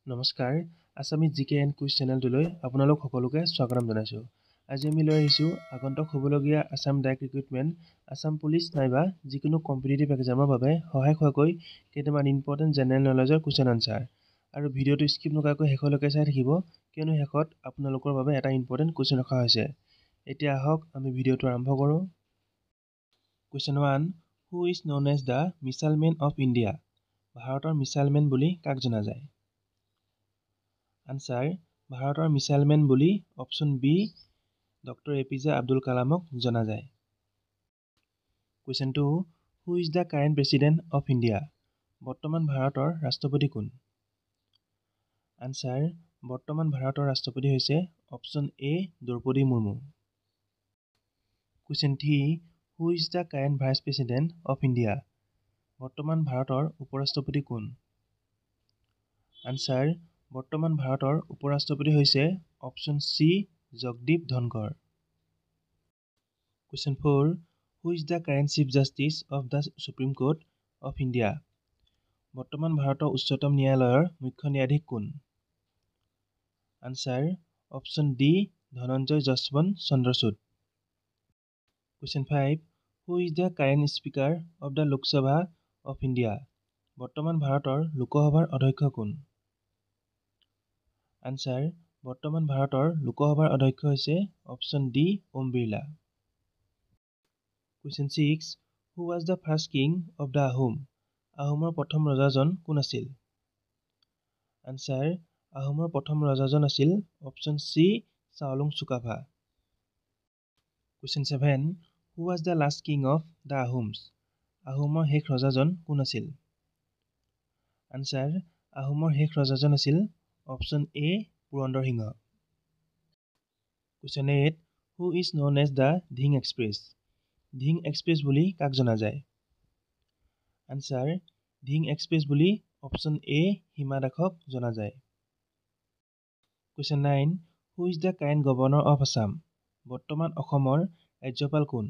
নমস্কাৰ আসামিজ জিকে and quiz চেনেলটোলৈ আপোনালোক সকলোকে স্বাগতম জনাইছোঁ। আজি আমি লৈ আহিছোঁ আগন্তুক হ'বলগীয়া Assam direct recruitment, Assam police নাইবা যিকোনো কম্পিটিটিভ এক্সামৰ বাবে সহায় হোৱাকৈ কেইটামান ইম্পৰ্টেণ্ট জেনেৰেল নলেজৰ কুৱেশ্যন আনচাৰ। আৰু ভিডিঅ'টো স্কিপ নকৰাকৈ শেষলৈকে চাই থাকিব, কিয়নো শেষত আপোনালোকৰ বাবে এটা ইম্পৰ্টেণ্ট কুৱেশ্যন ৰখা হৈছে। এতিয়া আহক আমি ভিডিঅ'টো আৰম্ভ কৰোঁ। Question 1, who is known as the missile man of India? ভাৰতৰ মিছাইল মেন বুলি কাক জনা যায়? আনচাৰ, ভাৰতৰ মিছাইল মেন বুলি option B doctor APJ Abdul কালামক জনা যায়। Question 2, who is the current president of India? বৰ্তমান ভাৰতৰ ৰাষ্ট্ৰপতি কোন? আনচাৰ, বৰ্তমান ভাৰতৰ ৰাষ্ট্ৰপতি হৈছে option A Droupadi Murmu. Question 3, who is the current vice president of India? বৰ্তমান ভাৰতৰ উপৰাষ্ট্ৰপতি কোন? আনচাৰ, বৰ্তমান ভাৰতৰ উপৰাষ্ট্ৰপতি হৈছে option C Jagdeep Dhankhar. Question 4, who is the current chief justice of the supreme court of India? বৰ্তমান ভাৰতৰ উচ্চতম ন্যায়ালয়ৰ মুখ্য ন্যায়াধীশ কোন? Answer, option D Dhananjaya Yeshwant Chandrachud. Question 5, who is the current speaker of the Lok Sabha of India? বৰ্তমান ভাৰতৰ লোকসভাৰ অধ্যক্ষ কোন? আনচাৰ, বৰ্তমান ভাৰতৰ লোকসভাৰ অধ্যক্ষ হৈছে option D Om Birla. Question 6, who was the first king of the Ahom? আহোমৰ প্ৰথম ৰজাজন কোন আছিল? আনচাৰ, আহোমৰ প্ৰথম ৰজাজন আছিল option C Chaolung Sukaphaa. Question 7, who was the last king of the Ahoms? আহোমৰ শেষ ৰজাজন কোন আছিল? আনচাৰ, আহোমৰ শেষ ৰজাজন আছিল option A Purandar Singha. Question 8, who is known as the Dhing express? Dhing express বুলি কাক জনা যায়? আনচাৰ, ধিং এক্সপ্ৰেছ বুলি অপশ্যন এ হিমা দাসক জনা যায়। Question 9, who is the current governor of Assam? বৰ্তমান অসমৰ ৰাজ্যপাল কোন?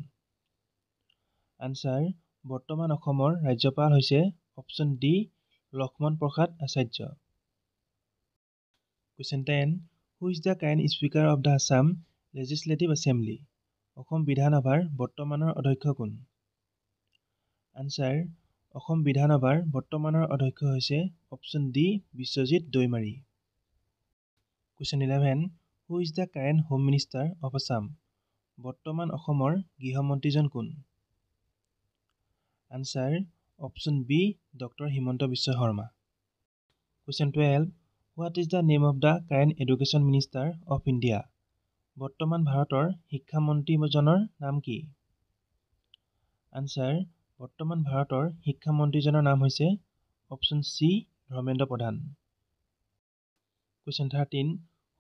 আনচাৰ, বৰ্তমান অসমৰ ৰাজ্যপাল হৈছে option D Lakshman Prasad Acharya. Question 10, who is the current speaker of the Assam legislative assembly? অসম বিধানসভাৰ বৰ্তমানৰ অধ্যক্ষ কোন? আনচাৰ, অসম বিধানসভাৰ বৰ্তমানৰ অধ্যক্ষ হৈছে option D Biswajit Daimary. Question 11, who is the current home minister of Assam? বৰ্তমান অসমৰ গৃহমন্ত্ৰীজন কোন? Answer, option B doctor Himanta Biswa Sarma. Question 12, what is the name of the current education minister of India? বৰ্তমান ভাৰতৰ শিক্ষামন্ত্ৰীজনৰ নাম কি? আনচাৰ, বৰ্তমান ভাৰতৰ শিক্ষামন্ত্ৰীজনৰ নাম হৈছে option C Dharmendra Pradhan. Question 13,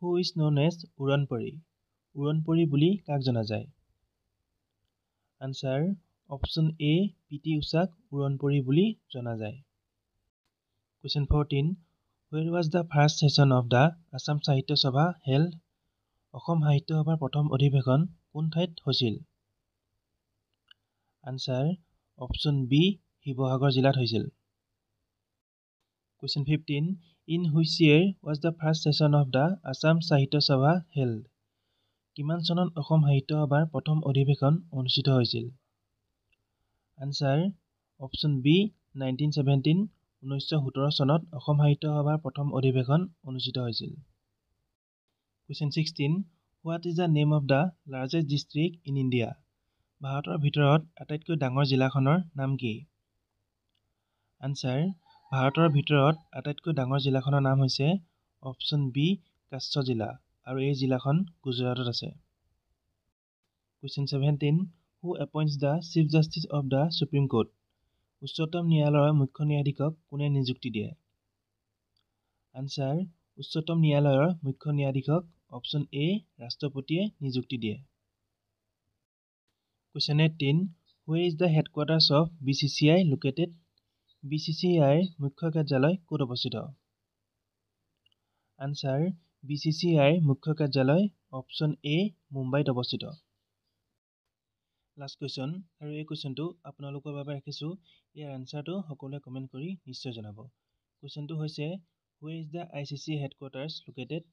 who is known as Udan Pari? Udan Pari বুলি কাক জনা যায়? Answer, option A PT. ঊষাক উৰণ পৰী বুলি জনা যায়। Question 14, where was the first session of the Assam Sahitya Sabha held? Assam সাহিত্য সভাৰ প্ৰথম অধিৱেশন কোন ঠাইত হৈছিল? আনচাৰ, অপশ্যন বি শিৱসাগৰ জিলাত হৈছিল। Question 15, in which year was the first session of the Assam Sahitya Sabha held? কিমান চনত অসম সাহিত্য সভাৰ প্ৰথম অধিৱেশন অনুষ্ঠিত হৈছিল? আনচাৰ, অপশ্যন বি 1917 1917 চনত অসম সাহিত্য সভাৰ প্ৰথম অধিৱেশন অনুষ্ঠিত হৈছিল। Question 16, what is the name of the largest district in India? ভাৰতৰ ভিতৰত আটাইতকৈ ডাঙৰ জিলাখনৰ নাম কি? আনচাৰ, ভাৰতৰ ভিতৰত আটাইতকৈ ডাঙৰ জিলাখনৰ নাম হৈছে অপশ্যন বি কাচ্ছ জিলা, আৰু এই জিলাখন গুজৰাটত আছে। Question 17, who appoints the chief justice of the supreme court? উচ্চতম ন্যায়ালয়ৰ মুখ্য ন্যায়াধীশক কোনে নিযুক্তি দিয়ে? আনচাৰ, উচ্চতম ন্যায়ালয়ৰ মুখ্য ন্যায়াধীশক অপশ্যন এ ৰাষ্ট্ৰপতিয়ে নিযুক্তি দিয়ে। Question 18, where is the headquarters of BCCI located? BCCIৰ মুখ্য কাৰ্যালয় ক'ত অৱস্থিত? আনচাৰ, BCCIৰ মুখ্য কাৰ্যালয় অপশ্যন এ মুম্বাইত অৱস্থিত। লাষ্ট কুৱেশ্যন, আৰু এই কুৱেশ্যনটো আপোনালোকৰ বাবে ৰাখিছোঁ। ইয়াৰ এনচাৰটো সকলোৱে কমেণ্ট কৰি নিশ্চয় জনাব। কুৱেশ্যনটো হৈছে, Where is the ICC headquarters located?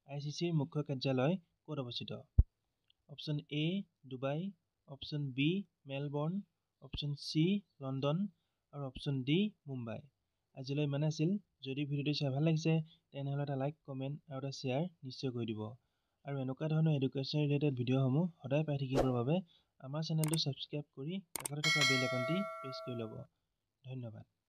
ICC মুখ্য কাৰ্যালয় ক'ত অৱস্থিত? Option A Dubai, option B Melbourne, option C London আৰু অপশ্যন D মুম্বাই। আজিলৈ ইমানে আছিল। যদি ভিডিঅ'টো চাই ভাল লাগিছে তেনেহ'লে এটা লাইক, কমেণ্ট আৰু এটা শ্বেয়াৰ নিশ্চয় কৰি দিব। আৰু এনেকুৱা ধৰণৰ এডুকেশ্যন ৰিলেটেড ভিডিঅ'সমূহ সদায় পাই থাকিবৰ বাবে আমাৰ চেনেলটো ছাবস্ক্ৰাইব কৰি কাষতে থকা বেল আইকনটি প্ৰেছ কৰি ল'ব। ধন্যবাদ।